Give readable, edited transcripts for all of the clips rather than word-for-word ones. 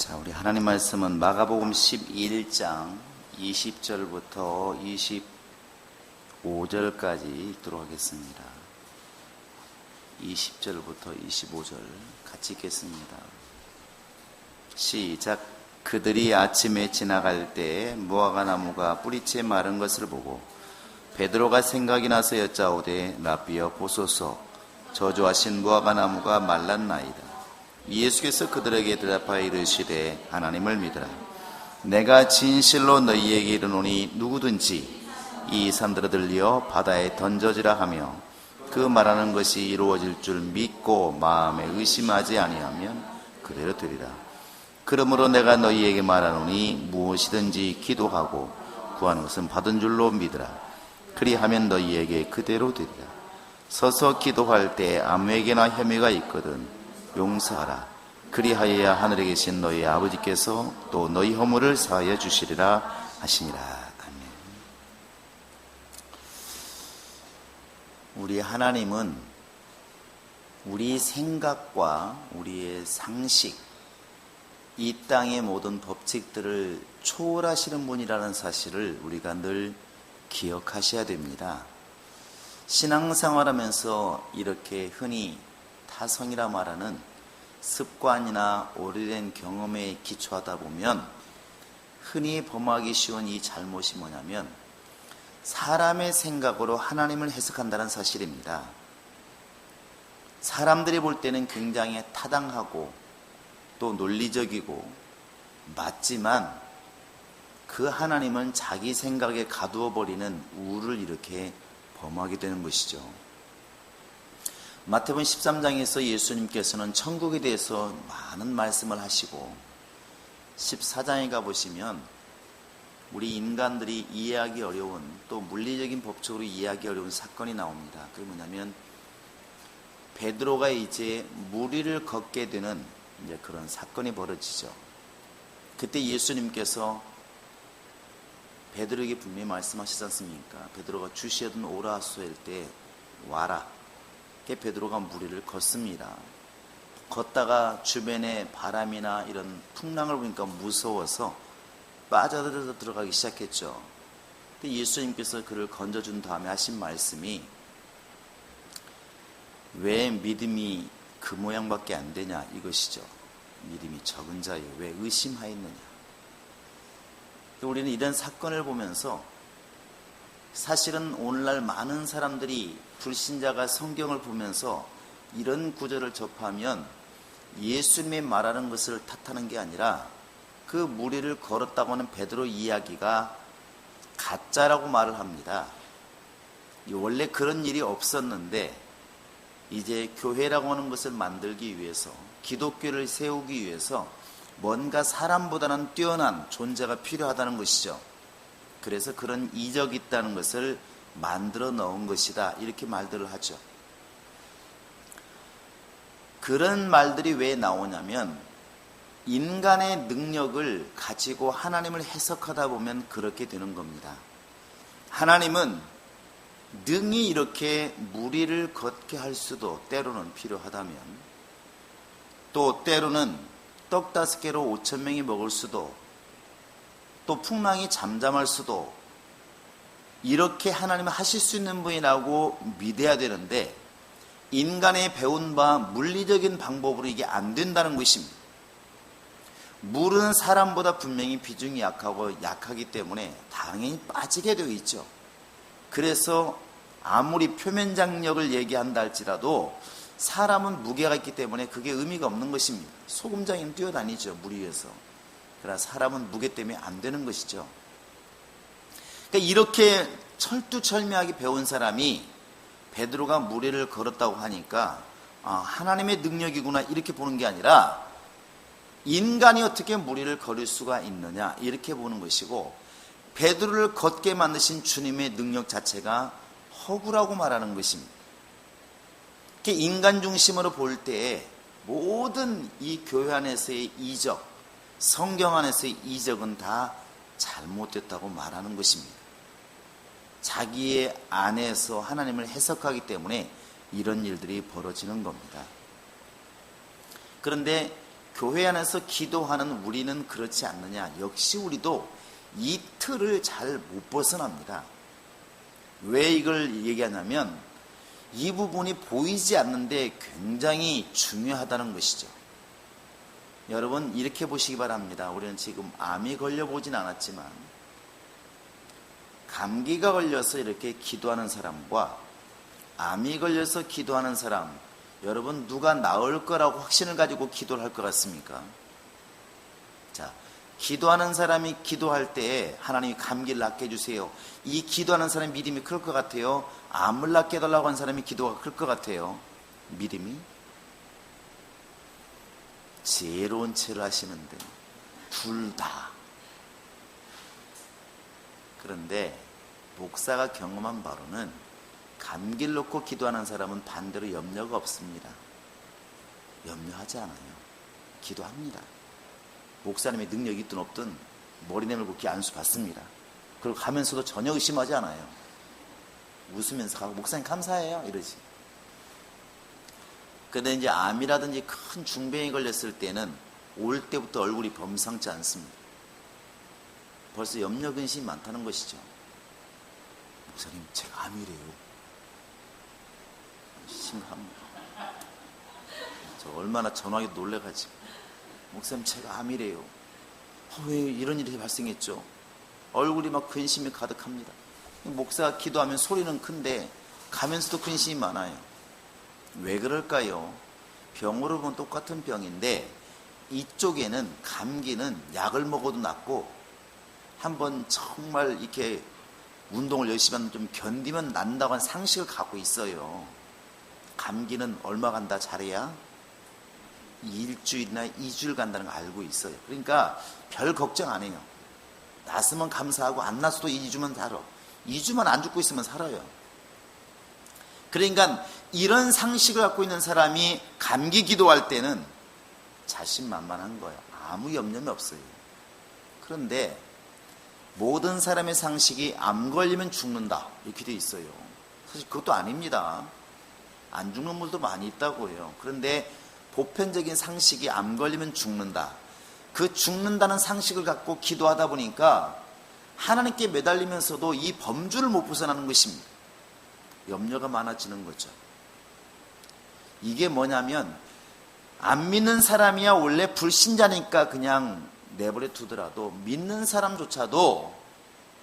자, 우리 하나님 말씀은 마가복음 11장 20절부터 25절까지 읽도록 하겠습니다. 20절부터 25절 같이 읽겠습니다. 시작. 그들이 아침에 지나갈 때 무화과 나무가 뿌리째 마른 것을 보고 베드로가 생각이 나서 여짜오되 라비여 보소서 저주하신 무화과 나무가 말랐나이다. 예수께서 그들에게 대답하여 이르시되 하나님을 믿으라. 내가 진실로 너희에게 이르노니 누구든지 이 산들을 들려 바다에 던져지라 하며 그 말하는 것이 이루어질 줄 믿고 마음에 의심하지 아니하면 그대로 되리라. 그러므로 내가 너희에게 말하노니 무엇이든지 기도하고 구하는 것은 받은 줄로 믿으라. 그리하면 너희에게 그대로 되리라. 서서 기도할 때 아무에게나 혐의가 있거든 용서하라. 그리하여야 하늘에 계신 너희 아버지께서 또 너희 허물을 사하여 주시리라 하시니라. 아멘. 우리 하나님은 우리 생각과 우리의 상식, 이 땅의 모든 법칙들을 초월하시는 분이라는 사실을 우리가 늘 기억하셔야 됩니다. 신앙생활하면서 이렇게 흔히 타성이라 말하는 습관이나 오래된 경험에 기초하다 보면 흔히 범하기 쉬운 이 잘못이 뭐냐면 사람의 생각으로 하나님을 해석한다는 사실입니다. 사람들이 볼 때는 굉장히 타당하고 또 논리적이고 맞지만 그 하나님은 자기 생각에 가두어 버리는 우를 이렇게 범하게 되는 것이죠. 마태복음 13장에서 예수님께서는 천국에 대해서 많은 말씀을 하시고 14장에 가보시면 우리 인간들이 이해하기 어려운 또 물리적인 법칙으로 이해하기 어려운 사건이 나옵니다. 그게 뭐냐면 베드로가 이제 물 위를 걷게 되는 이제 그런 사건이 벌어지죠. 그때 예수님께서 베드로에게 분명히 말씀하시지 않습니까? 베드로가 주시하던 오라 하소일 때 와라. 베드로가 물 위를 걷습니다. 걷다가 주변에 바람이나 이런 풍랑을 보니까 무서워서 빠져들어 들어가기 시작했죠. 근데 예수님께서 그를 건져준 다음에 하신 말씀이 왜 믿음이 그 모양밖에 안 되냐 이것이죠. 믿음이 적은 자여 왜 의심하였느냐. 우리는 이런 사건을 보면서 사실은 오늘날 많은 사람들이 불신자가 성경을 보면서 이런 구절을 접하면 예수님이 말하는 것을 탓하는 게 아니라 그 물 위를 걸었다고 하는 베드로 이야기가 가짜라고 말을 합니다. 원래 그런 일이 없었는데 이제 교회라고 하는 것을 만들기 위해서 기독교를 세우기 위해서 뭔가 사람보다는 뛰어난 존재가 필요하다는 것이죠. 그래서 그런 이적이 있다는 것을 만들어 넣은 것이다 이렇게 말들을 하죠. 그런 말들이 왜 나오냐면 인간의 능력을 가지고 하나님을 해석하다 보면 그렇게 되는 겁니다. 하나님은 능히 이렇게 물 위를 걷게 할 수도 때로는 필요하다면 또 때로는 떡 5개로 5,000명이 먹을 수도 또 풍랑이 잠잠할 수도 이렇게 하나님은 하실 수 있는 분이라고 믿어야 되는데 인간의 배운 바 물리적인 방법으로 이게 안 된다는 것입니다. 물은 사람보다 분명히 비중이 약하기 때문에 당연히 빠지게 되어 있죠. 그래서 아무리 표면 장력을 얘기한다 할지라도 사람은 무게가 있기 때문에 그게 의미가 없는 것입니다. 소금장이는 뛰어다니죠, 물 위에서. 그러나 사람은 무게 때문에 안 되는 것이죠. 그러니까 이렇게 철두철미하게 배운 사람이 베드로가 물 위를 걸었다고 하니까 하나님의 능력이구나 이렇게 보는 게 아니라 인간이 어떻게 물 위를 걸을 수가 있느냐 이렇게 보는 것이고 베드로를 걷게 만드신 주님의 능력 자체가 허구라고 말하는 것입니다. 인간 중심으로 볼 때 모든 이 교회 안에서의 이적, 성경 안에서의 이적은 다 잘못됐다고 말하는 것입니다. 자기의 안에서 하나님을 해석하기 때문에 이런 일들이 벌어지는 겁니다. 그런데 교회 안에서 기도하는 우리는 그렇지 않느냐? 역시 우리도 이 틀을 잘 못 벗어납니다. 왜 이걸 얘기하냐면 이 부분이 보이지 않는데 굉장히 중요하다는 것이죠. 여러분 이렇게 보시기 바랍니다. 우리는 지금 암이 걸려보진 않았지만 감기가 걸려서 이렇게 기도하는 사람과 암이 걸려서 기도하는 사람, 여러분 누가 나을 거라고 확신을 가지고 기도를 할 것 같습니까? 자, 기도하는 사람이 기도할 때 하나님이 감기를 낫게 해주세요. 이 기도하는 사람의 믿음이 클 것 같아요? 암을 낫게 해달라고 하는 사람이 기도가 클 것 같아요? 믿음이? 지혜로운 채를 하시는데 둘 다. 그런데 목사가 경험한 바로는 감기를 놓고 기도하는 사람은 반대로 염려가 없습니다. 염려하지 않아요. 기도합니다. 목사님의 능력이 있든 없든 머리 내밀고 기 안수 받습니다. 그리고 가면서도 전혀 의심하지 않아요. 웃으면서 가고 목사님 감사해요 이러지. 그런데 이제 암이라든지 큰 중병이 걸렸을 때는 올 때부터 얼굴이 범상치 않습니다. 벌써 염려 근심이 많다는 것이죠. 목사님 제가 암이래요. 심각합니다. 저 얼마나 전화기 놀래가지고 목사님 제가 암이래요. 왜 이런 일이 발생했죠? 얼굴이 막 근심이 가득합니다. 목사가 기도하면 소리는 큰데 가면서도 근심이 많아요. 왜 그럴까요? 병으로 보면 똑같은 병인데 이쪽에는 감기는 약을 먹어도 낫고 한번 정말 이렇게 운동을 열심히 하면 좀 견디면 난다고 하는 상식을 갖고 있어요. 감기는 얼마 간다 잘해야? 일주일이나 2주일 간다는 거 알고 있어요. 그러니까 별 걱정 안 해요. 났으면 감사하고 안 났어도 2주만 살아. 2주만 안 죽고 있으면 살아요. 그러니까 이런 상식을 갖고 있는 사람이 감기 기도할 때는 자신만만한 거예요. 아무 염려이 없어요. 그런데 모든 사람의 상식이 암 걸리면 죽는다 이렇게 돼 있어요. 사실 그것도 아닙니다. 안 죽는 분도 많이 있다고 해요. 그런데 보편적인 상식이 암 걸리면 죽는다. 그 죽는다는 상식을 갖고 기도하다 보니까 하나님께 매달리면서도 이 범주를 못 벗어나는 것입니다. 염려가 많아지는 거죠. 이게 뭐냐면 안 믿는 사람이야 원래 불신자니까 그냥 내버려 두더라도 믿는 사람조차도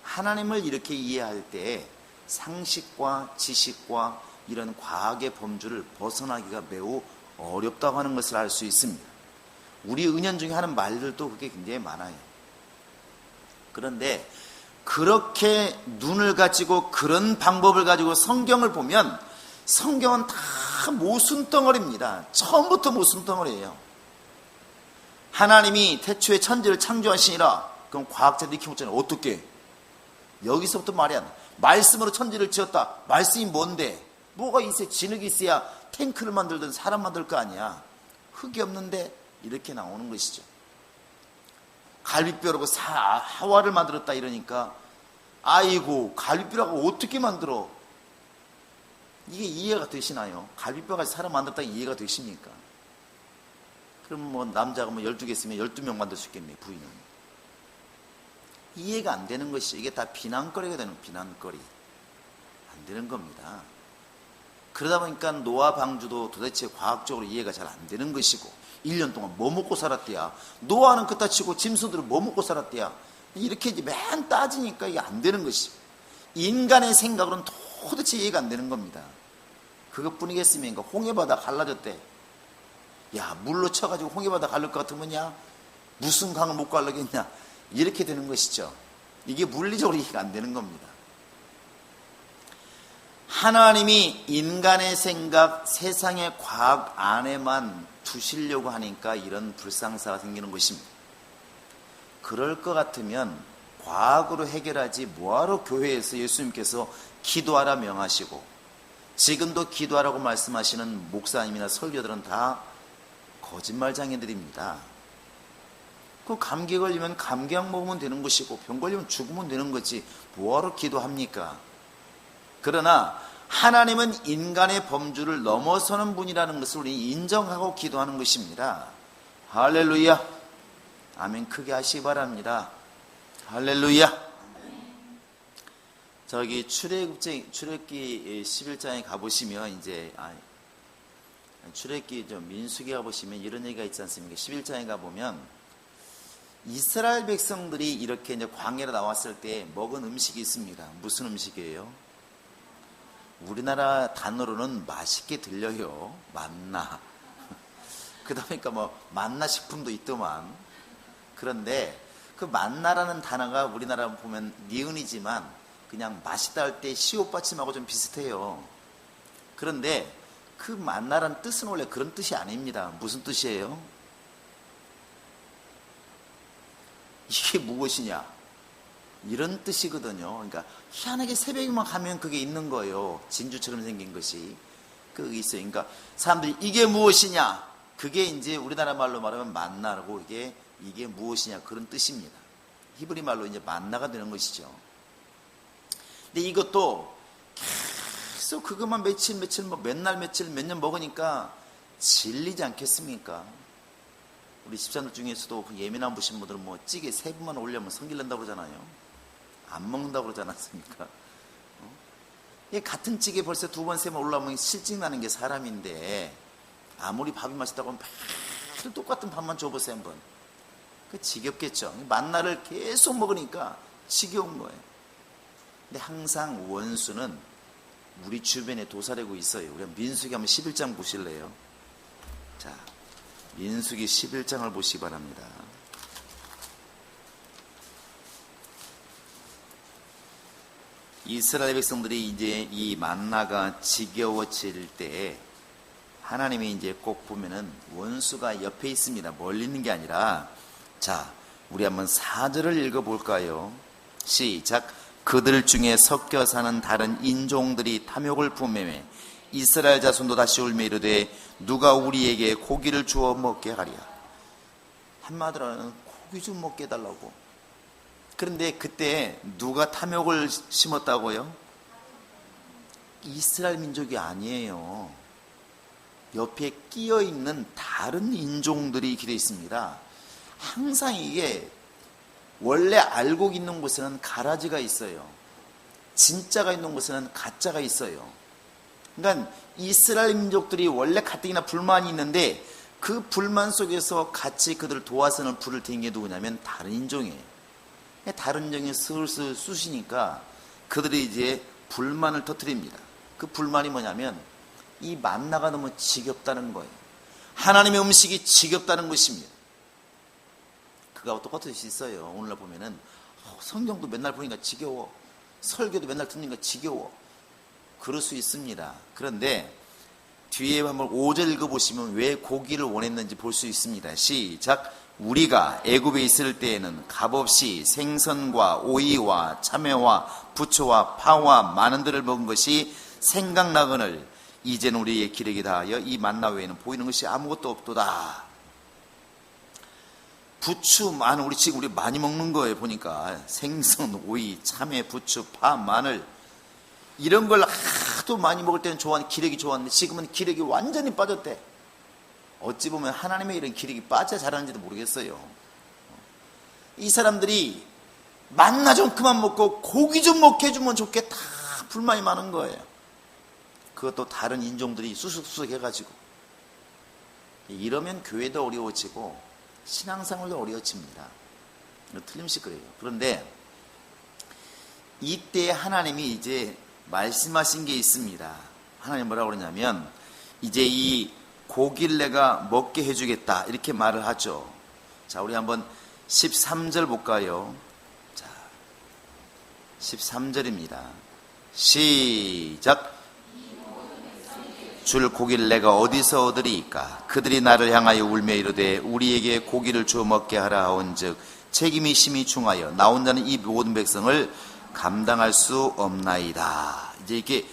하나님을 이렇게 이해할 때 상식과 지식과 이런 과학의 범주를 벗어나기가 매우 어렵다고 하는 것을 알 수 있습니다. 우리 은연 중에 하는 말들도 그게 굉장히 많아요. 그런데 그렇게 눈을 가지고 그런 방법을 가지고 성경을 보면 성경은 다 모순덩어리입니다. 처음부터 모순덩어리예요. 하나님이 태초에 천지를 창조하시니라. 그럼 과학자들이 이렇게 묻잖아요. 어떻게? 여기서부터 말이 안 돼. 말씀으로 천지를 지었다. 말씀이 뭔데? 뭐가 있어야 진흙이 있어야 탱크를 만들든 사람 만들 거 아니야. 흙이 없는데 이렇게 나오는 것이죠. 갈비뼈라고 하와를 만들었다 이러니까 아이고 갈비뼈라고 어떻게 만들어? 이게 이해가 되시나요? 갈비뼈가 사람 만들었다 이해가 되십니까? 그럼 뭐 남자가 뭐 12개 있으면 12명 만들 수 있겠네 부인은. 이해가 안 되는 것이 이게 다 비난거리가 되는 비난거리. 안 되는 겁니다. 그러다 보니까 노아 방주도 도대체 과학적으로 이해가 잘 안 되는 것이고 1년 동안 뭐 먹고 살았대야. 노아는 그따 치고 짐승들은 뭐 먹고 살았대야. 이렇게 이제 맨 따지니까 이게 안 되는 것이죠. 인간의 생각으로는 도대체 이해가 안 되는 겁니다. 그것뿐이겠습니까? 홍해바다 갈라졌대. 야 물로 쳐가지고 홍해바다 갈릴 것 같으면 야 무슨 강을 못 갈라겠냐. 이렇게 되는 것이죠. 이게 물리적으로 이해가 안 되는 겁니다. 하나님이 인간의 생각, 세상의 과학 안에만 두시려고 하니까 이런 불상사가 생기는 것입니다. 그럴 것 같으면 과학으로 해결하지 뭐하러 교회에서 예수님께서 기도하라 명하시고 지금도 기도하라고 말씀하시는 목사님이나 설교들은 다 거짓말장애들입니다. 그 감기 걸리면 감기약 먹으면 되는 것이고 병 걸리면 죽으면 되는 거지 뭐하러 기도합니까? 그러나 하나님은 인간의 범주를 넘어서는 분이라는 것을 우리 인정하고 기도하는 것입니다. 할렐루야. 아멘. 크게 하시기 바랍니다. 할렐루야. 저기 출애굽기 11장에 가보시면 이제 출애굽기 민수기에 가보시면 이런 얘기가 있지 않습니까? 11장에 가보면 이스라엘 백성들이 이렇게 이제 광야로 나왔을 때 먹은 음식이 있습니다. 무슨 음식이에요? 우리나라 단어로는 맛있게 들려요. 만나. 그러다 보니까 만나 식품도 있더만. 그런데 그 만나라는 단어가 우리나라 보면 니은이지만 그냥 맛있다 할 때 시옷받침하고 좀 비슷해요. 그런데 그 만나라는 뜻은 원래 그런 뜻이 아닙니다. 무슨 뜻이에요? 이게 무엇이냐? 이런 뜻이거든요. 그러니까 희한하게 새벽에만 가면 그게 있는 거예요. 진주처럼 생긴 것이. 그게 있어요. 그러니까 사람들이 이게 무엇이냐? 그게 이제 우리나라 말로 말하면 만나라고 이게 무엇이냐 그런 뜻입니다. 히브리 말로 이제 만나가 되는 것이죠. 근데 이것도 계속 그것만 며칠 맨날 며칠 몇 년 먹으니까 질리지 않겠습니까? 우리 집사들 중에서도 그 예민한 분신 분들은 찌개 3분만 올려면 성질난다고 그러잖아요. 안 먹는다고 그러지 않았습니까? 같은 찌개 벌써 2번 3번 올라오면 실증 나는 게 사람인데 아무리 밥이 맛있다고 하면 매일 똑같은 밥만 줘보세요 한번. 그 지겹겠죠. 만나를 계속 먹으니까 지겨운 거예요. 근데 항상 원수는 우리 주변에 도사리고 있어요. 우리가 민수기 한번 11장 보실래요? 자, 민수기 11장을 보시기 바랍니다. 이스라엘 백성들이 이제 이 만나가 지겨워질 때 하나님이 이제 꼭 보면은 원수가 옆에 있습니다. 멀리 있는 게 아니라. 자, 우리 한번 4절을 읽어볼까요? 시작. 그들 중에 섞여 사는 다른 인종들이 탐욕을 품매매 이스라엘 자손도 다시 울며 이르되 누가 우리에게 고기를 주어 먹게 하랴. 한마디로는 고기 좀 먹게 해달라고. 그런데 그때 누가 탐욕을 심었다고요? 이스라엘 민족이 아니에요. 옆에 끼어 있는 다른 인종들이 기대 있습니다. 항상 이게 원래 알고 있는 곳에는 가라지가 있어요. 진짜가 있는 곳에는 가짜가 있어요. 그러니까 이스라엘 민족들이 원래 가뜩이나 불만이 있는데 그 불만 속에서 같이 그들을 도와서는 불을 댄 게 누구냐면 다른 인종이에요. 다른 인종이 슬슬 쑤시니까 그들이 이제 불만을 터뜨립니다. 그 불만이 뭐냐면 이 만나가 너무 지겹다는 거예요. 하나님의 음식이 지겹다는 것입니다. 그거하고 똑같을 수 있어요. 오늘날 보면은 성경도 맨날 보니까 지겨워. 설교도 맨날 듣니까 지겨워. 그럴 수 있습니다. 그런데 뒤에 한번 5절 읽어보시면 왜 고기를 원했는지 볼 수 있습니다. 시작. 우리가 애굽에 있을 때에는 값없이 생선과 오이와 참외와 부초와 파와 많은 들을 먹은 것이 생각나거늘 이제는 우리의 기력이 다하여 이 만나 외에는 보이는 것이 아무것도 없도다. 부추, 마늘, 우리 많이 먹는 거예요. 보니까 생선, 오이, 참외, 부추, 파, 마늘 이런 걸 하도 많이 먹을 때는 기력이 좋았는데 지금은 기력이 완전히 빠졌대. 어찌 보면 하나님의 이런 기력이 빠져 자라는지도 모르겠어요. 이 사람들이 만나 좀 그만 먹고 고기 좀 먹게 해주면 좋겠다. 불만이 많은 거예요. 그것도 다른 인종들이 수석수석 해가지고. 이러면 교회도 어려워지고 신앙생활도 어려워집니다. 틀림없이 그래요. 그런데 이때 하나님이 이제 말씀하신 게 있습니다. 하나님 뭐라고 그러냐면 이제 이 고기를 내가 먹게 해주겠다 이렇게 말을 하죠. 자, 우리 한번 13절 볼까요? 자, 13절입니다. 시작. 줄 고기를 내가 어디서 얻으리이까? 그들이 나를 향하여 울며 이르되 우리에게 고기를 주어 먹게 하라 하온즉 책임이 심히 중하여 나 혼자는 이 모든 백성을 감당할 수 없나이다. 이제 이게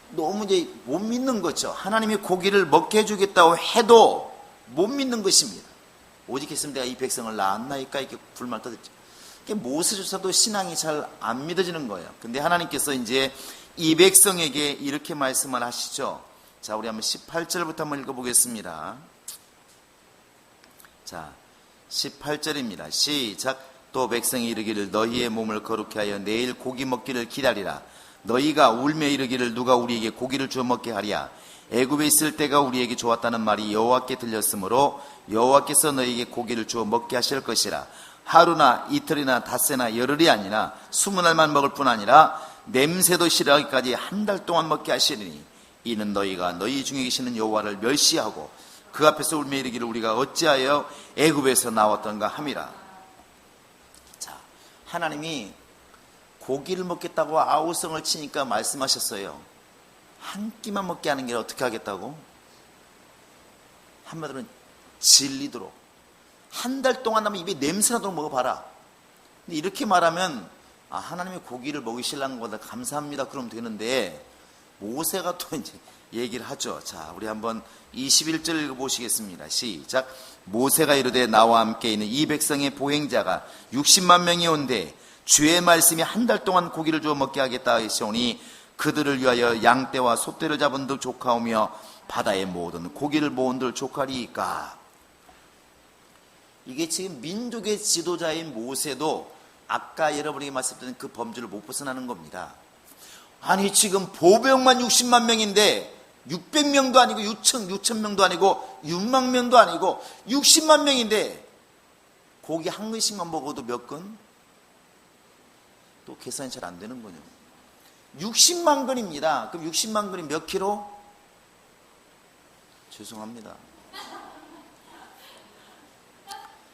너무 이제 못 믿는 거죠. 하나님이 고기를 먹게 해주겠다고 해도 못 믿는 것입니다. 오직 했으면 내가 이 백성을 낳았나이까 이렇게 불만 터졌죠. 모세조차도 신앙이 잘 안 믿어지는 거예요. 근데 하나님께서 이제 이 백성에게 이렇게 말씀을 하시죠. 자, 우리 한번 18절부터 한번 읽어보겠습니다. 자, 18절입니다. 시작. 또 백성이 이르기를 너희의 몸을 거룩히 하여 내일 고기 먹기를 기다리라. 너희가 울며 이르기를 누가 우리에게 고기를 주어 먹게 하랴. 애굽에 있을 때가 우리에게 좋았다는 말이 여호와께 들렸으므로 여호와께서 너희에게 고기를 주어 먹게 하실 것이라. 하루나 이틀이나 닷새나 열흘이 아니라 20날만 먹을 뿐 아니라 냄새도 싫어하기까지 한 달 동안 먹게 하시리니 이는 너희가 너희 중에 계시는 여호와를 멸시하고 그 앞에서 울며 이르기를 우리가 어찌하여 애굽에서 나왔던가 함이라. 자, 하나님이 고기를 먹겠다고 아우성을 치니까 말씀하셨어요. 한 끼만 먹게 하는 게 어떻게 하겠다고? 한마디로는 질리도록 한 달 동안 하면 입에 냄새나도록 먹어봐라. 근데 이렇게 말하면 하나님이 고기를 먹이시려는 거다 감사합니다 그러면 되는데 모세가 또 이제 얘기를 하죠. 자, 우리 한번 21절 읽어보시겠습니다. 시작. 모세가 이르되 나와 함께 있는 이 백성의 보행자가 60만 명이 온데 주의 말씀이 한 달 동안 고기를 주어 먹게 하겠다 하시오니 그들을 위하여 양떼와 소떼를 잡은들 조카오며 바다의 모든 고기를 모은들 조카리이까. 이게 지금 민족의 지도자인 모세도 아까 여러분에게 말씀드린 그 범주를 못 벗어나는 겁니다. 아니 지금 보병만 60만 명인데 600명도 아니고 6천 명도 아니고 6만 명도 아니고 60만 명인데 고기 한 근씩만 먹어도 몇 근? 또 계산이 잘 안 되는 거죠. 60만 근입니다. 그럼 60만 근이 몇 킬로? 죄송합니다.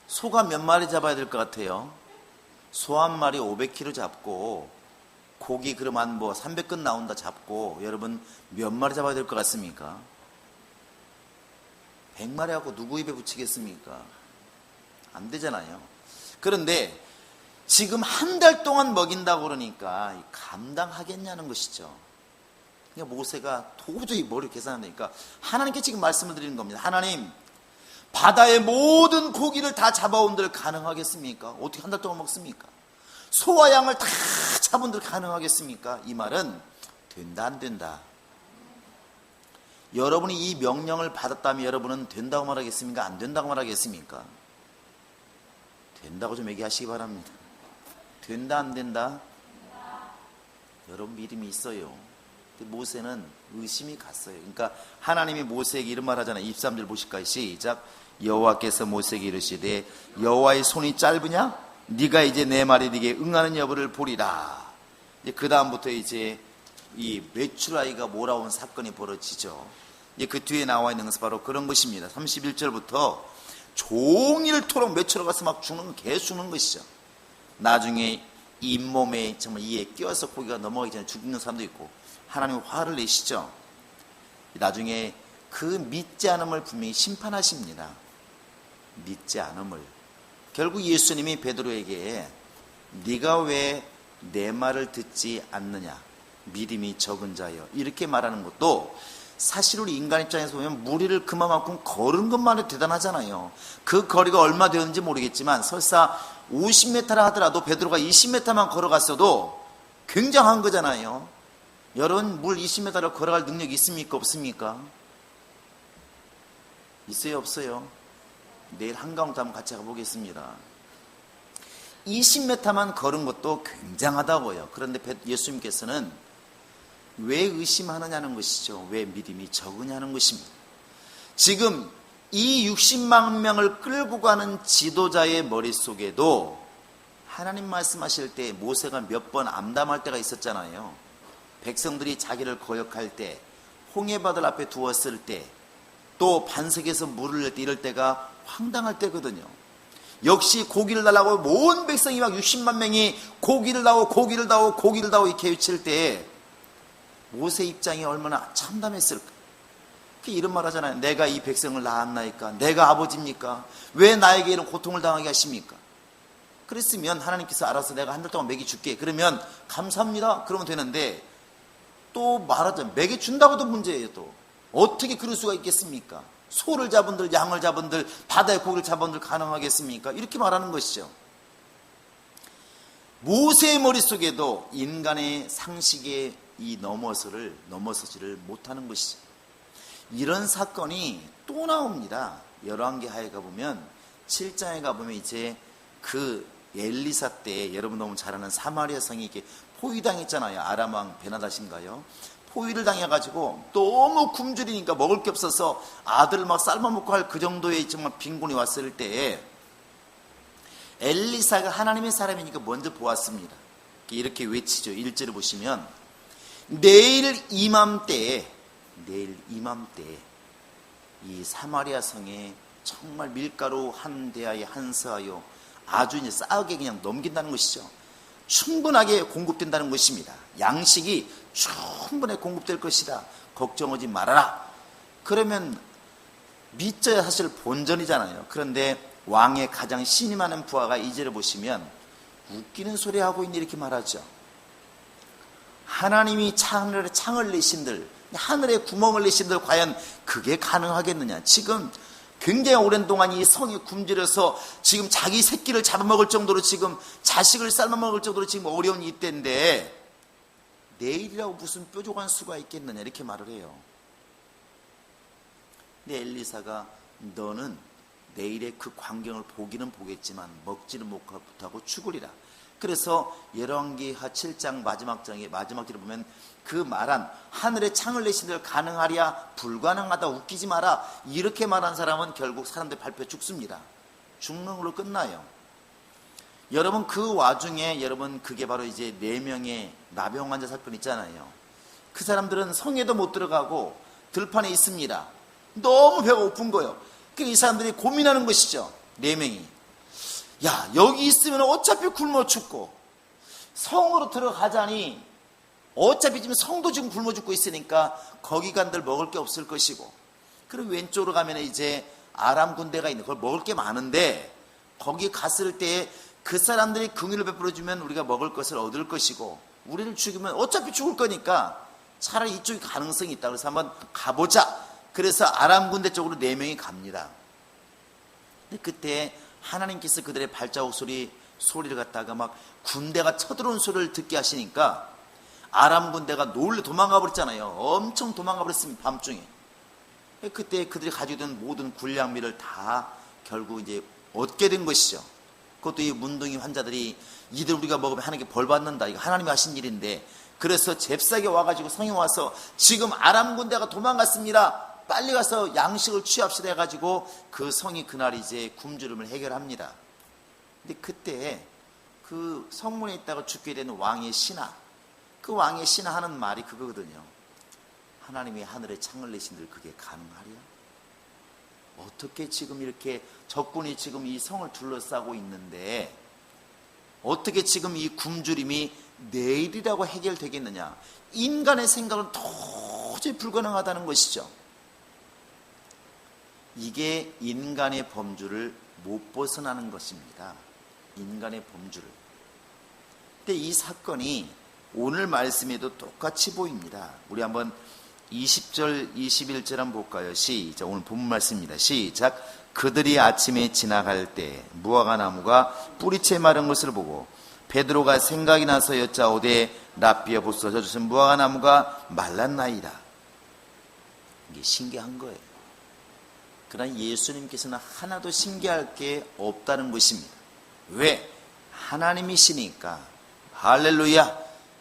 소가 몇 마리 잡아야 될 것 같아요? 소 한 마리 500kg 잡고 고기 그러면 뭐 300근 나온다 잡고 여러분 몇 마리 잡아야 될 것 같습니까? 100마리 하고 누구 입에 붙이겠습니까? 안 되잖아요. 그런데 지금 한 달 동안 먹인다고 그러니까 감당하겠냐는 것이죠. 그러니까 모세가 도저히 머리 계산하니까 하나님께 지금 말씀을 드리는 겁니다. 하나님, 바다의 모든 고기를 다 잡아온들 가능하겠습니까? 어떻게 한 달 동안 먹습니까? 소와 양을 다 잡은들 가능하겠습니까? 이 말은 된다 안 된다. 여러분이 이 명령을 받았다면 여러분은 된다고 말하겠습니까? 안 된다고 말하겠습니까? 된다고 좀 얘기하시기 바랍니다. 된다 안 된다? 여러분 믿음이 있어요. 모세는 의심이 갔어요. 그러니까 하나님이 모세에게 이런 말 하잖아요. 23절 보실까요? 시작. 여호와께서 모세에게 이르시되 여호와의 손이 짧으냐? 네가 이제 내 말이 네게 응하는 여부를 보리라. 그 다음부터 이제 이 메추라기가 몰아온 사건이 벌어지죠. 그 뒤에 나와 있는 것은 바로 그런 것입니다. 31절부터 종일토록 메추라가서 막 죽는, 계속 죽는 것이죠. 나중에 잇몸에 정말 이에 끼어서 고기가 넘어가기 전에 죽는 사람도 있고 하나님 화를 내시죠. 나중에 그 믿지 않음을 분명히 심판하십니다. 믿지 않음을. 결국 예수님이 베드로에게 네가 왜 내 말을 듣지 않느냐 믿음이 적은 자여 이렇게 말하는 것도 사실 우리 인간 입장에서 보면 무리를 그만큼 걸은 것만 해도 대단하잖아요. 그 거리가 얼마 되었는지 모르겠지만 설사 50m라 하더라도 베드로가 20m만 걸어갔어도 굉장한 거잖아요. 여러분 물 20m를 걸어갈 능력이 있습니까? 없습니까? 있어요? 없어요? 내일 한강도 한번 같이 가보겠습니다. 20m만 걸은 것도 굉장하다고요. 그런데 예수님께서는 왜 의심하느냐는 것이죠. 왜 믿음이 적으냐는 것입니다. 지금 이 60만 명을 끌고 가는 지도자의 머릿속에도 하나님 말씀하실 때 모세가 몇 번 암담할 때가 있었잖아요. 백성들이 자기를 거역할 때, 홍해바다를 앞에 두었을 때, 또 반석에서 물을 낼 때 이럴 때가 황당할 때거든요. 역시 고기를 달라고 온 백성이 막 60만 명이 고기를 다오 고기를 다오 고기를 다오 이렇게 외칠 때 모세 입장이 얼마나 참담했을까. 이런 말 하잖아요. 내가 이 백성을 낳았나이까? 내가 아버지입니까? 왜 나에게 이런 고통을 당하게 하십니까? 그랬으면 하나님께서 알아서 내가 한 달 동안 먹여줄게. 그러면 감사합니다. 그러면 되는데 또 말하자면 먹여준다고도 문제예요. 또 어떻게 그럴 수가 있겠습니까? 소를 잡은들 양을 잡은들 바다의 고기를 잡은들 가능하겠습니까? 이렇게 말하는 것이죠. 모세의 머릿속에도 인간의 상식에 이 넘어서지를 못하는 것이죠. 이런 사건이 또 나옵니다. 열왕기 하에 가보면 7장에 가보면 이제 그 엘리사 때 여러분 너무 잘 아는 사마리아 성이 이렇게 포위당했잖아요. 아람 왕 베나닷인가요? 포위를 당해가지고 너무 굶주리니까 먹을 게 없어서 아들을 막 삶아먹고 할 그 정도의 정말 빈곤이 왔을 때에 엘리사가 하나님의 사람이니까 먼저 보았습니다. 이렇게 외치죠. 1절을 보시면 내일 이맘때에 이 사마리아 성에 정말 밀가루 한 대야에 한스하여 아주 이제 싸게 그냥 넘긴다는 것이죠. 충분하게 공급된다는 것입니다. 양식이 충분히 공급될 것이다. 걱정하지 말아라. 그러면 믿져야 사실 본전이잖아요. 그런데 왕의 가장 신임하는 부하가 이제를 보시면 웃기는 소리 하고 있니 이렇게 말하죠. 하나님이 창을 내신들, 하늘에 구멍을 내신들 과연 그게 가능하겠느냐. 지금 굉장히 오랜 동안 이 성이 굶주려서 지금 자기 새끼를 잡아먹을 정도로 지금 자식을 삶아먹을 정도로 지금 어려운 이때인데 내일이라고 무슨 뾰족한 수가 있겠느냐 이렇게 말을 해요. 근데 엘리사가 너는 내일의 그 광경을 보기는 보겠지만 먹지는 못하고 죽으리라. 그래서 열왕기하 7장 마지막 절에 보면 그 말한 하늘에 창을 내신들 가능하랴 불가능하다 웃기지 마라 이렇게 말한 사람은 결국 사람들 발표에 죽습니다. 죽는 걸로 끝나요. 여러분 그 와중에 여러분 그게 바로 이제 4명의 나병 환자 사건 있잖아요. 그 사람들은 성에도 못 들어가고 들판에 있습니다. 너무 배가 고픈 거예요. 이 사람들이 고민하는 것이죠. 4명이 야 여기 있으면 어차피 굶어 죽고 성으로 들어가자니 어차피 지금 성도 지금 굶어 죽고 있으니까 거기 간들 먹을 게 없을 것이고 그리고 왼쪽으로 가면 이제 아람 군대가 있는 그걸 먹을 게 많은데 거기 갔을 때 그 사람들이 긍휼을 베풀어주면 우리가 먹을 것을 얻을 것이고 우리를 죽이면 어차피 죽을 거니까 차라리 이쪽이 가능성이 있다. 그래서 한번 가보자. 그래서 아람 군대 쪽으로 4명이 갑니다. 근데 그때 하나님께서 그들의 발자국 소리를 갖다가 막 군대가 쳐들어온 소리를 듣게 하시니까 아람 군대가 놀래 도망가 버렸잖아요. 엄청 도망가 버렸습니다. 밤중에. 그때 그들이 가지고 있던 모든 군량미를 다 결국 이제 얻게 된 것이죠. 그것도 이 문둥이 환자들이 이들 우리가 먹으면 하나님께 벌 받는다. 이거 하나님이 하신 일인데 그래서 잽싸게 와가지고 성에 와서 지금 아람 군대가 도망갔습니다. 빨리 가서 양식을 취합시다 해가지고 그 성이 그날 이제 굶주림을 해결합니다. 근데 그때 그 성문에 있다가 죽게 되는 왕의 신하, 그 왕의 신하 하는 말이 그거거든요. 하나님이 하늘에 창을 내신들 그게 가능하랴? 어떻게 지금 이렇게 적군이 지금 이 성을 둘러싸고 있는데 어떻게 지금 이 굶주림이 내일이라고 해결되겠느냐? 인간의 생각은 도저히 불가능하다는 것이죠. 이게 인간의 범주를 못 벗어나는 것입니다. 인간의 범주를. 근데 이 사건이 오늘 말씀에도 똑같이 보입니다. 우리 한번 20절, 21절 한번 볼까요? 시작. 오늘 본문 말씀입니다. 시작. 그들이 아침에 지나갈 때 무화과 나무가 뿌리채 마른 것을 보고 베드로가 생각이 나서 여짜오되 랍비여 보소서 저주신 무화과 나무가 말랐나이다. 이게 신기한 거예요. 그러나 예수님께서는 하나도 신기할 게 없다는 것입니다. 왜? 하나님이시니까. 할렐루야.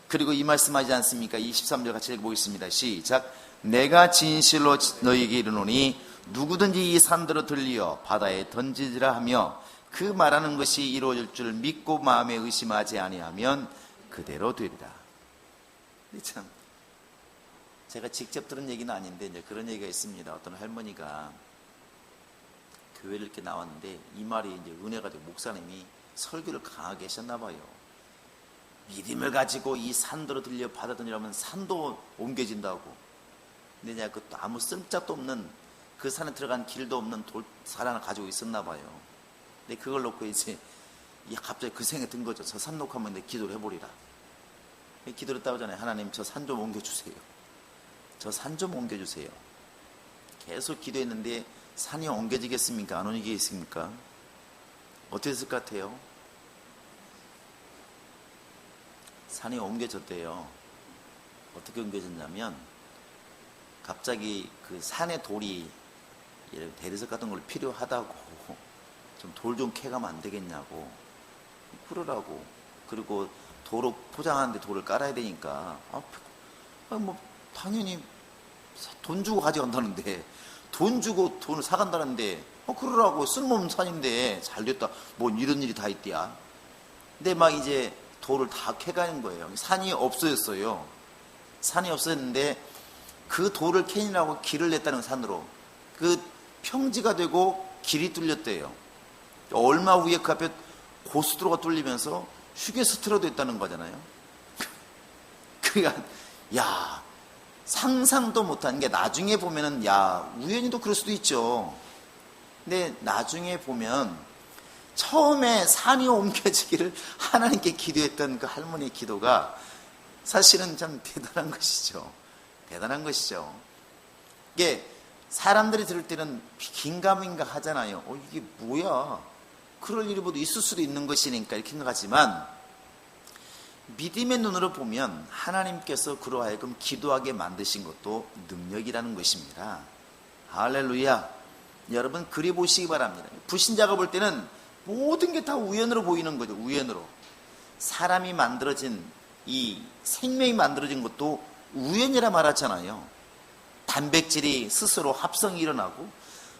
그리고 이 말씀하지 않습니까? 23절 같이 읽어보겠습니다. 시작. 내가 진실로 너희에게 이르노니 누구든지 이 산들어 들리어 바다에 던지지라 하며 그 말하는 것이 이루어질 줄 믿고 마음에 의심하지 아니하면 그대로 되리라. 참 제가 직접 들은 얘기는 아닌데 이제 그런 얘기가 있습니다. 어떤 할머니가 교회를 이렇게 나왔는데 이 말이 이제 은혜가 되고 목사님이 설교를 강하게 하셨나 봐요. 믿음을 가지고 이 산도로 들려 바다 던지라면 산도 옮겨진다고. 근데 내가 그 아무 쓸짝도 없는 그 산에 들어간 길도 없는 돌 하나 가지고 있었나 봐요. 근데 그걸 놓고 이제 갑자기 그 생각이 든 거죠. 저 산 놓고 한번 내 기도를 해보리라. 기도를 했다고 하잖아요. 하나님 저 산 좀 옮겨주세요. 저 산 좀 옮겨주세요. 계속 기도했는데 산이 옮겨지겠습니까? 안 옮기겠습니까? 어떻게 됐을 것 같아요? 산이 옮겨졌대요. 어떻게 옮겨졌냐면 갑자기 그 산의 돌이 대리석 같은 걸 필요하다고 좀 돌 좀 캐가면 안 되겠냐고 그러라고. 그리고 도로 포장하는데 돌을 깔아야 되니까 뭐 당연히 돈 주고 가져간다는데, 돈 주고 돈을 사간다는데 그러라고. 쓸모없는 산인데 잘됐다 뭐 이런 일이 다 있대야. 근데 막 이제 돌을 다 캐가는 거예요. 산이 없어졌어요. 산이 없어졌는데 그 돌을 캐니라고 길을 냈다는, 산으로 그 평지가 되고 길이 뚫렸대요. 얼마 후에 그 앞에 고속도로가 뚫리면서 휴게소로 됐다는 거잖아요. 그러니까 야, 상상도 못한 게, 나중에 보면은 야, 우연히도 그럴 수도 있죠. 근데 나중에 보면 처음에 산이 옮겨지기를 하나님께 기도했던 그 할머니의 기도가 사실은 참 대단한 것이죠. 대단한 것이죠. 이게 사람들이 들을 때는 긴가민가 하잖아요. 이게 뭐야? 그럴 일이 모두 있을 수도 있는 것이니까 이렇게 생각하지만, 믿음의 눈으로 보면 하나님께서 그로 하여금 기도하게 만드신 것도 능력이라는 것입니다. 할렐루야. 여러분 그리 보시기 바랍니다. 불신자가 볼 때는 모든 게 다 우연으로 보이는 거죠. 우연으로. 사람이 만들어진, 이 생명이 만들어진 것도 우연이라 말하잖아요. 단백질이 스스로 합성이 일어나고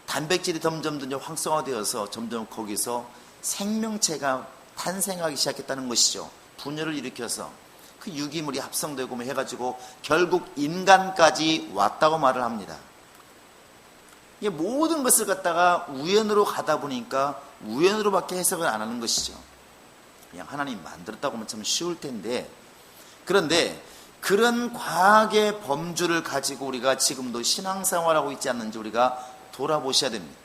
단백질이 점점 활성화되어서 점점 거기서 생명체가 탄생하기 시작했다는 것이죠. 분열을 일으켜서 그 유기물이 합성되고 뭐 해가지고 결국 인간까지 왔다고 말을 합니다. 이게 모든 것을 갖다가 우연으로 가다 보니까 우연으로밖에 해석을 안 하는 것이죠. 그냥 하나님 만들었다고 하면 참 쉬울 텐데, 그런데 그런 과학의 범주를 가지고 우리가 지금도 신앙생활하고 있지 않는지 우리가 돌아보셔야 됩니다.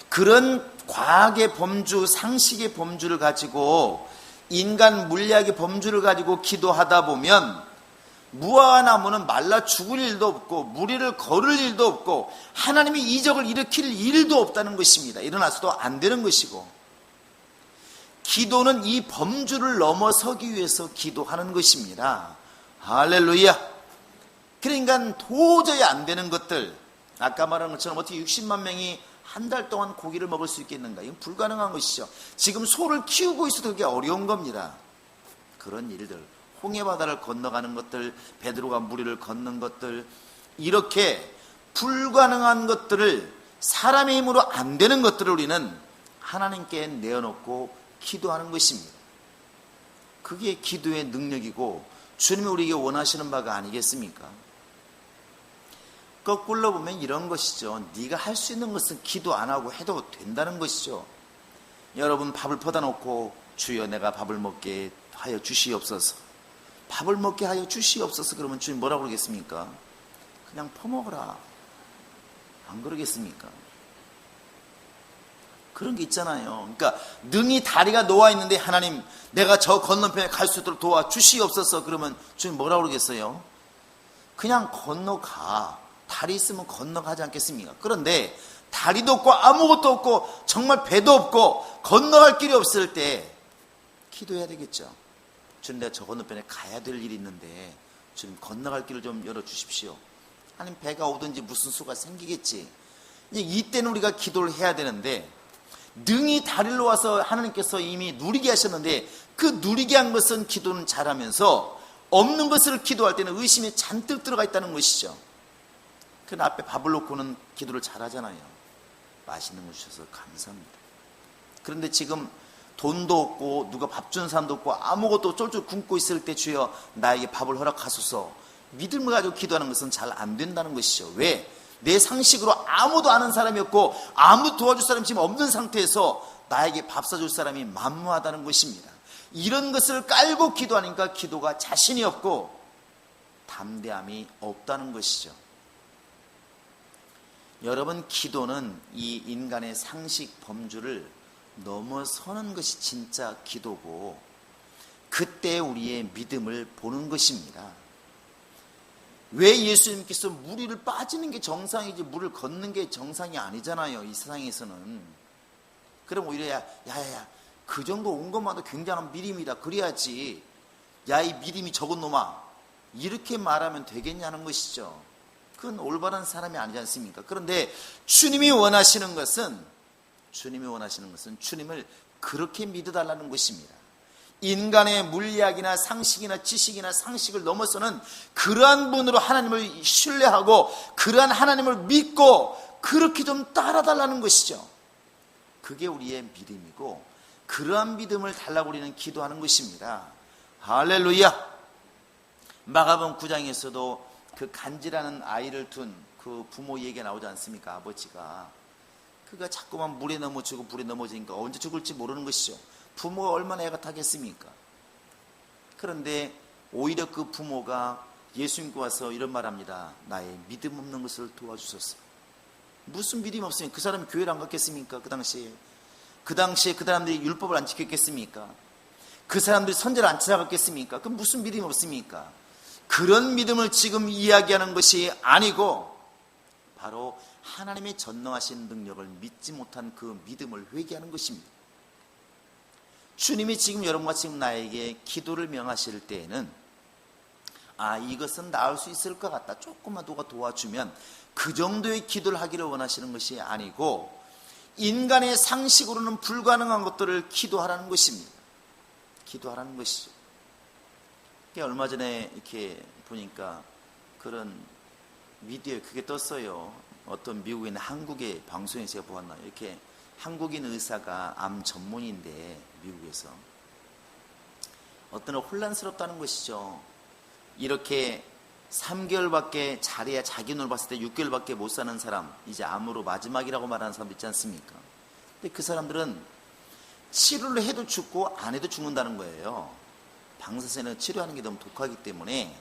그런 과학의 범주, 상식의 범주를 가지고, 인간 물리학의 범주를 가지고 기도하다 보면 무화과나무는 말라 죽을 일도 없고 무리를 걸을 일도 없고 하나님이 이적을 일으킬 일도 없다는 것입니다. 일어나서도 안 되는 것이고, 기도는 이 범주를 넘어서기 위해서 기도하는 것입니다. 할렐루야. 그러니까 도저히 안 되는 것들, 아까 말한 것처럼 어떻게 60만 명이 한 달 동안 고기를 먹을 수 있겠는가? 이건 불가능한 것이죠. 지금 소를 키우고 있어도 그게 어려운 겁니다. 그런 일들, 홍해바다를 건너가는 것들, 베드로가 무리를 걷는 것들, 이렇게 불가능한 것들을, 사람의 힘으로 안 되는 것들을 우리는 하나님께 내어놓고 기도하는 것입니다. 그게 기도의 능력이고 주님이 우리에게 원하시는 바가 아니겠습니까? 거꾸로 보면 이런 것이죠. 네가 할 수 있는 것은 기도 안 하고 해도 된다는 것이죠. 여러분 밥을 퍼다 놓고 주여 내가 밥을 먹게 하여 주시옵소서, 밥을 먹게 하여 주시옵소서 그러면 주님 뭐라고 그러겠습니까? 그냥 퍼먹어라, 안 그러겠습니까? 그런 게 있잖아요. 그러니까 능히 다리가 놓아 있는데 하나님 내가 저 건너편에 갈 수 있도록 도와 주시옵소서 그러면 주님 뭐라고 그러겠어요? 그냥 건너가. 다리 있으면 건너가지 않겠습니까? 그런데 다리도 없고 아무것도 없고 정말 배도 없고 건너갈 길이 없을 때 기도해야 되겠죠. 주님 내가 저 건너편에 가야 될 일이 있는데 주님 건너갈 길을 좀 열어주십시오. 아니면 배가 오든지 무슨 수가 생기겠지. 이제 이때는 우리가 기도를 해야 되는데, 능히 다리를 놓아서 하나님께서 이미 누리게 하셨는데 그 누리게 한 것은 기도는 잘하면서 없는 것을 기도할 때는 의심이 잔뜩 들어가 있다는 것이죠. 그 앞에 밥을 놓고는 기도를 잘하잖아요. 맛있는 거 주셔서 감사합니다. 그런데 지금 돈도 없고 누가 밥 주는 사람도 없고 아무것도 쫄쫄 굶고 있을 때 주여 나에게 밥을 허락하소서, 믿음을 가지고 기도하는 것은 잘 안 된다는 것이죠. 왜? 내 상식으로 아무도 아는 사람이 없고 아무도 도와줄 사람이 지금 없는 상태에서 나에게 밥 사줄 사람이 만무하다는 것입니다. 이런 것을 깔고 기도하니까 기도가 자신이 없고 담대함이 없다는 것이죠. 여러분, 기도는 이 인간의 상식 범주를 넘어서는 것이 진짜 기도고, 그때 우리의 믿음을 보는 것입니다. 왜 예수님께서 무리를 빠지는 게 정상이지 물을 걷는 게 정상이 아니잖아요, 이 세상에서는. 그럼 오히려 야야야 그 정도 온 것만도 굉장한 믿음이다 그래야지, 야 이 믿음이 적은 놈아 이렇게 말하면 되겠냐는 것이죠. 그건 올바른 사람이 아니지 않습니까? 그런데 주님이 원하시는 것은 주님이 원하시는 것은 주님을 그렇게 믿어달라는 것입니다. 인간의 물리학이나 상식이나 지식이나 상식을 넘어서는 그러한 분으로 하나님을 신뢰하고 그러한 하나님을 믿고 그렇게 좀 따라달라는 것이죠. 그게 우리의 믿음이고 그러한 믿음을 달라고 우리는 기도하는 것입니다. 할렐루야. 마가복음 9장에서도 그 간질하는 아이를 둔 그 부모 얘기가 나오지 않습니까? 아버지가 그가 자꾸만 물에 넘어지고 불에 넘어지니까 언제 죽을지 모르는 것이죠. 부모가 얼마나 애가 타겠습니까? 그런데 오히려 그 부모가 예수님께 와서 이런 말합니다. 나의 믿음 없는 것을 도와주소서. 무슨 믿음이 없으면 그 사람이 교회를 안 갔겠습니까? 그 당시에 그 사람들이 율법을 안 지켰겠습니까? 그 사람들이 선제를 안 찾아갔겠습니까? 그 무슨 믿음이 없습니까? 그런 믿음을 지금 이야기하는 것이 아니고 바로 하나님의 전능하신 능력을 믿지 못한 그 믿음을 회개하는 것입니다. 주님이 지금 여러분과 지금 나에게 기도를 명하실 때에는 이것은 나을 수 있을 것 같다. 조금만 누가 도와주면 그 정도의 기도를 하기를 원하시는 것이 아니고 인간의 상식으로는 불가능한 것들을 기도하라는 것입니다. 기도하라는 것이죠. 얼마 전에 이렇게 보니까 그런 미디어에 그게 떴어요. 어떤 미국에 있는 한국의 방송에서 제가 보았나 이렇게 한국인 의사가 암 전문인데 미국에서 어떤 혼란스럽다는 것이죠. 이렇게 3개월밖에 자리에 자기 눈을 봤을 때 6개월밖에 못 사는 사람, 이제 암으로 마지막이라고 말하는 사람 있지 않습니까? 근데 그 사람들은 치료를 해도 죽고 안 해도 죽는다는 거예요. 방사선을 치료하는 게 너무 독하기 때문에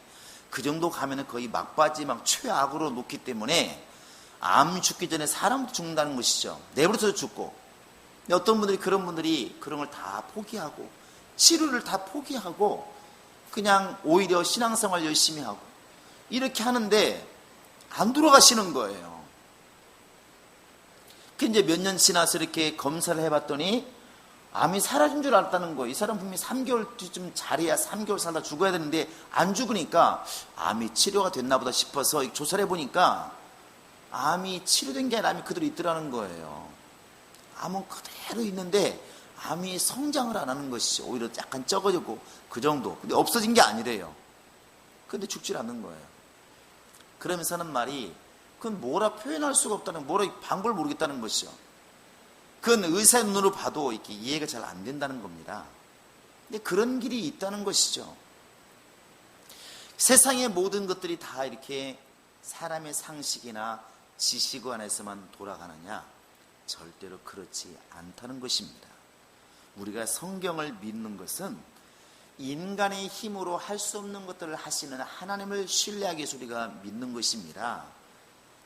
그 정도 가면은 거의 막바지 최악으로 놓기 때문에 암 죽기 전에 사람도 죽는다는 것이죠. 내버려둬도 죽고. 근데 어떤 분들이 그런 걸 다 포기하고 치료를 다 포기하고 그냥 오히려 신앙생활 열심히 하고 이렇게 하는데 안 돌아가시는 거예요. 그 이제 몇 년 지나서 이렇게 검사를 해봤더니 암이 사라진 줄 알았다는 거예요. 이 사람 분명히 3개월 뒤쯤 자리야 3개월 살다 죽어야 되는데 안 죽으니까 암이 치료가 됐나 보다 싶어서 조사를 해보니까 암이 치료된 게 아니라 암이 그대로 있더라는 거예요. 암은 그대로 있는데 암이 성장을 안 하는 것이죠. 오히려 약간 적어지고 그 정도. 근데 없어진 게 아니래요. 근데 죽질 않는 거예요. 그러면서 하는 말이 그건 뭐라 표현할 수가 없다는, 뭐라 방법을 모르겠다는 것이죠. 그건 의사의 눈으로 봐도 이렇게 이해가 잘 안 된다는 겁니다. 근데 그런 길이 있다는 것이죠. 세상의 모든 것들이 다 이렇게 사람의 상식이나 지식 안에서만 돌아가느냐? 절대로 그렇지 않다는 것입니다. 우리가 성경을 믿는 것은 인간의 힘으로 할 수 없는 것들을 하시는 하나님을 신뢰하기 위해서 우리가 믿는 것입니다.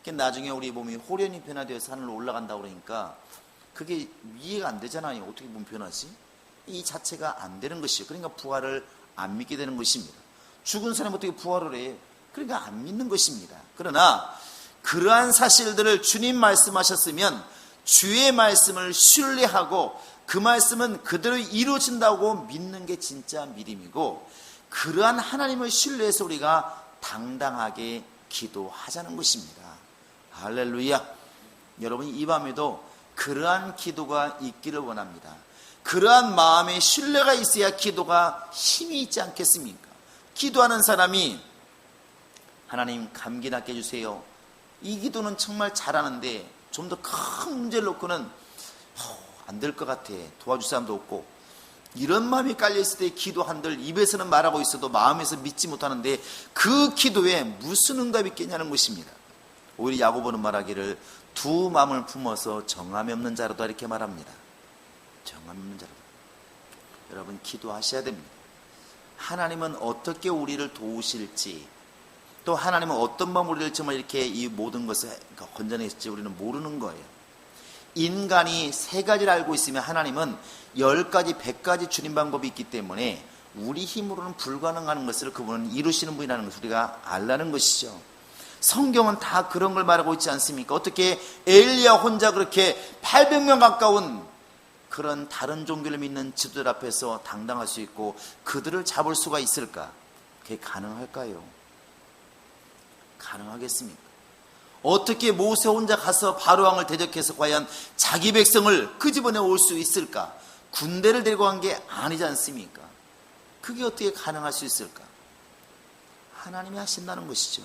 나중에 우리 몸이 호련히 변화되어서 하늘로 올라간다고 그러니까 그게 이해가 안 되잖아요. 어떻게 몸 변하지? 이 자체가 안 되는 것이에요. 그러니까 부활을 안 믿게 되는 것입니다. 죽은 사람이 어떻게 부활을 해? 그러니까 안 믿는 것입니다. 그러나 그러한 사실들을 주님 말씀하셨으면 주의 말씀을 신뢰하고 그 말씀은 그대로 이루어진다고 믿는 게 진짜 믿음이고, 그러한 하나님을 신뢰해서 우리가 당당하게 기도하자는 것입니다. 할렐루야. 여러분, 이 밤에도 그러한 기도가 있기를 원합니다. 그러한 마음의 신뢰가 있어야 기도가 힘이 있지 않겠습니까? 기도하는 사람이 하나님 감기 낫게 해주세요, 이 기도는 정말 잘하는데 좀 더 큰 문제를 놓고는 안 될 것 같아, 도와줄 사람도 없고, 이런 마음이 깔려있을 때 기도한들 입에서는 말하고 있어도 마음에서 믿지 못하는데 그 기도에 무슨 응답이 있겠냐는 것입니다. 오히려 야고보는 말하기를 두 마음을 품어서 정함이 없는 자로다, 이렇게 말합니다. 정함이 없는 자로다. 여러분, 기도하셔야 됩니다. 하나님은 어떻게 우리를 도우실지, 또 하나님은 어떤 마음으로 우리를 정말 이렇게 이 모든 것을 건져내실지 우리는 모르는 거예요. 인간이 세 가지를 알고 있으면 하나님은 10가지, 100가지 주님 방법이 있기 때문에 우리 힘으로는 불가능한 것을 그분은 이루시는 분이라는 것을 우리가 알라는 것이죠. 성경은 다 그런 걸 말하고 있지 않습니까? 어떻게 엘리야 혼자 그렇게 800명 가까운 그런 다른 종교를 믿는 지도들 앞에서 당당할 수 있고 그들을 잡을 수가 있을까? 그게 가능할까요? 가능하겠습니까? 어떻게 모세 혼자 가서 바로왕을 대적해서 과연 자기 백성을 끄집어내 올 수 있을까? 군대를 데리고 간 게 아니지 않습니까? 그게 어떻게 가능할 수 있을까? 하나님이 하신다는 것이죠.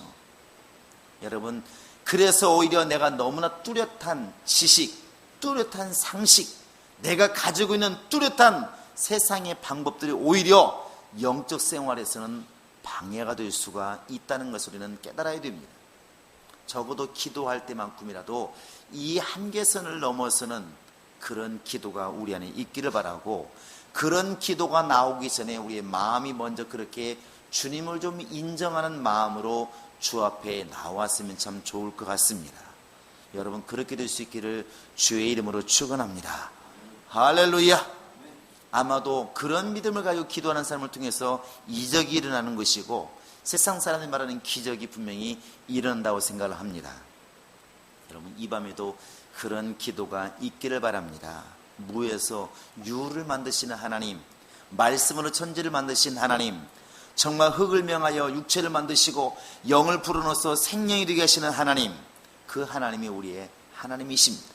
여러분, 그래서 오히려 내가 너무나 뚜렷한 지식, 뚜렷한 상식, 내가 가지고 있는 뚜렷한 세상의 방법들이 오히려 영적 생활에서는 방해가 될 수가 있다는 것을 우리는 깨달아야 됩니다. 적어도 기도할 때만큼이라도 이 한계선을 넘어서는 그런 기도가 우리 안에 있기를 바라고, 그런 기도가 나오기 전에 우리의 마음이 먼저 그렇게 주님을 좀 인정하는 마음으로 주 앞에 나왔으면 참 좋을 것 같습니다. 여러분, 그렇게 될 수 있기를 주의 이름으로 축원합니다. 할렐루야. 아마도 그런 믿음을 가지고 기도하는 사람을 통해서 이적이 일어나는 것이고, 세상 사람들이 말하는 기적이 분명히 일어난다고 생각을 합니다. 여러분, 이 밤에도 그런 기도가 있기를 바랍니다. 무에서 유를 만드시는 하나님, 말씀으로 천지를 만드신 하나님, 정말 흙을 명하여 육체를 만드시고 영을 불어넣어서 생명이 되게 하시는 하나님, 그 하나님이 우리의 하나님이십니다.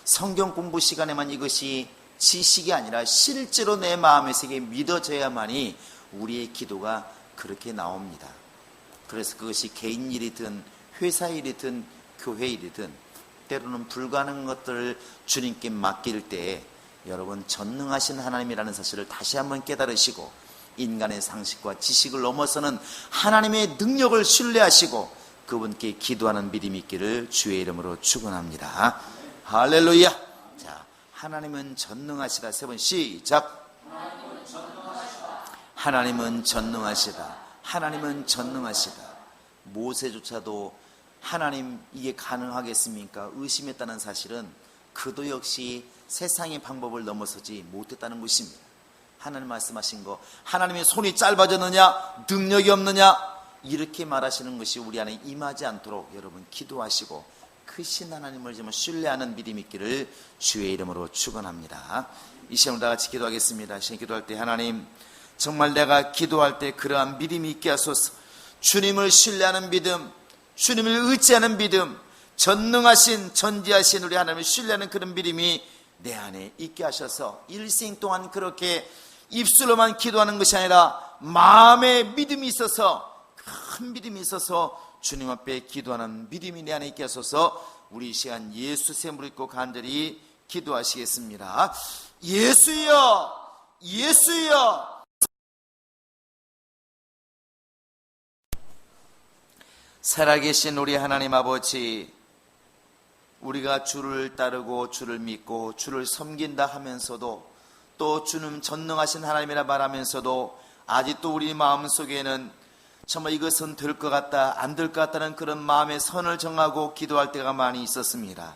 성경 공부 시간에만 이것이 지식이 아니라 실제로 내 마음의 세계에 믿어져야만이 우리의 기도가 그렇게 나옵니다. 그래서 그것이 개인 일이든 회사 일이든 교회 일이든 때로는 불가능한 것들을 주님께 맡길 때에 여러분, 전능하신 하나님이라는 사실을 다시 한번 깨달으시고, 인간의 상식과 지식을 넘어서는 하나님의 능력을 신뢰하시고 그분께 기도하는 믿음이 있기를 주의 이름으로 축원합니다. 할렐루야. 자, 하나님은 전능하시다. 세 번 시작. 하나님은 전능하시다. 하나님은 전능하시다. 모세조차도 하나님, 이게 가능하겠습니까? 의심했다는 사실은 그도 역시 세상의 방법을 넘어서지 못했다는 것입니다. 하나님 말씀하신 거, 하나님의 손이 짧아졌느냐, 능력이 없느냐, 이렇게 말하시는 것이 우리 안에 임하지 않도록 여러분 기도하시고 크신 하나님을 좀 신뢰하는 믿음이 있기를 주의 이름으로 축원합니다. 이 시간을 다 같이 기도하겠습니다. 시간 기도할 때 하나님, 정말 내가 기도할 때 그러한 믿음이 있게 하소서. 주님을 신뢰하는 믿음, 주님을 의지하는 믿음, 전능하신 전지하신 우리 하나님을 신뢰하는 그런 믿음이 내 안에 있게 하셔서 일생 동안 그렇게 입술로만 기도하는 것이 아니라 마음의 믿음이 있어서, 큰 믿음이 있어서 주님 앞에 기도하는 믿음이 내 안에 있게 하소서. 우리 이 시간 예수 샘을 입고 간절히 기도하시겠습니다. 예수여, 예수여. 살아계신 우리 하나님 아버지, 우리가 주를 따르고 주를 믿고 주를 섬긴다 하면서도, 또 주는 전능하신 하나님이라 말하면서도 아직도 우리 마음속에는 정말 이것은 될 것 같다, 안 될 것 같다는 그런 마음의 선을 정하고 기도할 때가 많이 있었습니다.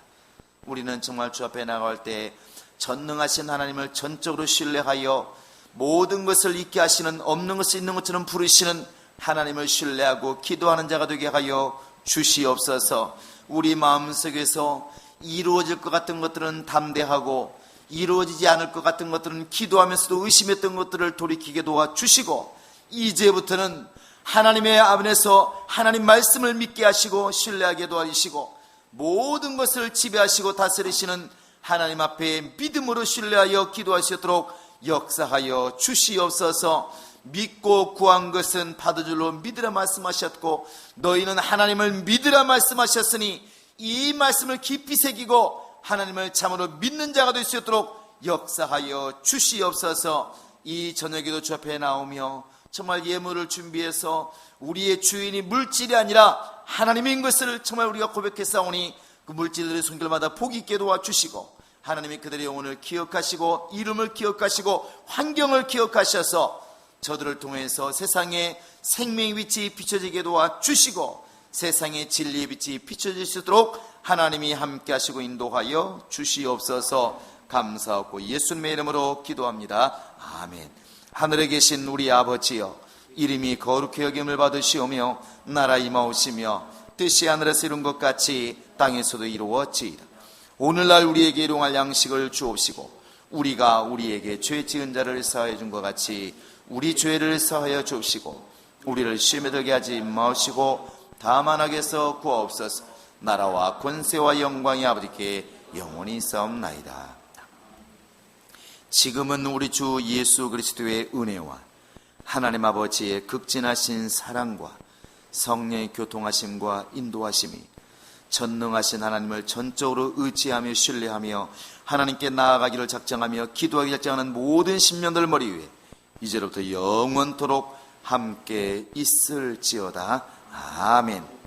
우리는 정말 주 앞에 나갈 때 전능하신 하나님을 전적으로 신뢰하여 모든 것을 있게 하시는, 없는 것을 있는 것처럼 부르시는 하나님을 신뢰하고 기도하는 자가 되게 하여 주시옵소서. 우리 마음속에서 이루어질 것 같은 것들은 담대하고 이루어지지 않을 것 같은 것들은 기도하면서도 의심했던 것들을 돌이키게 도와주시고, 이제부터는 하나님의 안에서 하나님 말씀을 믿게 하시고 신뢰하게 도와주시고, 모든 것을 지배하시고 다스리시는 하나님 앞에 믿음으로 신뢰하여 기도할 수 있도록 역사하여 주시옵소서. 믿고 구한 것은 받을 줄로 믿으라 말씀하셨고, 너희는 하나님을 믿으라 말씀하셨으니 이 말씀을 깊이 새기고 하나님을 참으로 믿는 자가 될 수 있도록 역사하여 주시옵소서. 이 저녁에도 주 앞에 나오며 정말 예물을 준비해서 우리의 주인이 물질이 아니라 하나님인 것을 정말 우리가 고백했사오니, 그 물질들의 손길마다 복 있게 도와주시고, 하나님이 그들의 영혼을 기억하시고 이름을 기억하시고 환경을 기억하셔서 저들을 통해서 세상의 생명의 빛이 비춰지게 도와주시고 세상의 진리의 빛이 비춰질 수 있도록 하나님이 함께 하시고 인도하여 주시옵소서. 감사하고 예수님의 이름으로 기도합니다. 아멘. 하늘에 계신 우리 아버지여, 이름이 거룩히 여김을 받으시오며 나라 임하오시며 뜻이 하늘에서 이룬 것 같이 땅에서도 이루어지이다. 오늘날 우리에게 일용할 양식을 주옵시고, 우리가 우리에게 죄 지은 자를 사하여 준 것 같이 우리 죄를 사하여 주옵시고, 우리를 시험에 들게 하지 마시고 다만 악에서 구하옵소서. 나라와 권세와 영광이 아버지께 영원히 있사옵나이다. 지금은 우리 주 예수 그리스도의 은혜와 하나님 아버지의 극진하신 사랑과 성령의 교통하심과 인도하심이 전능하신 하나님을 전적으로 의지하며 신뢰하며 하나님께 나아가기를 작정하며 기도하기 작정하는 모든 신령들 머리 위에 이제로부터 영원토록 함께 있을지어다. 아멘.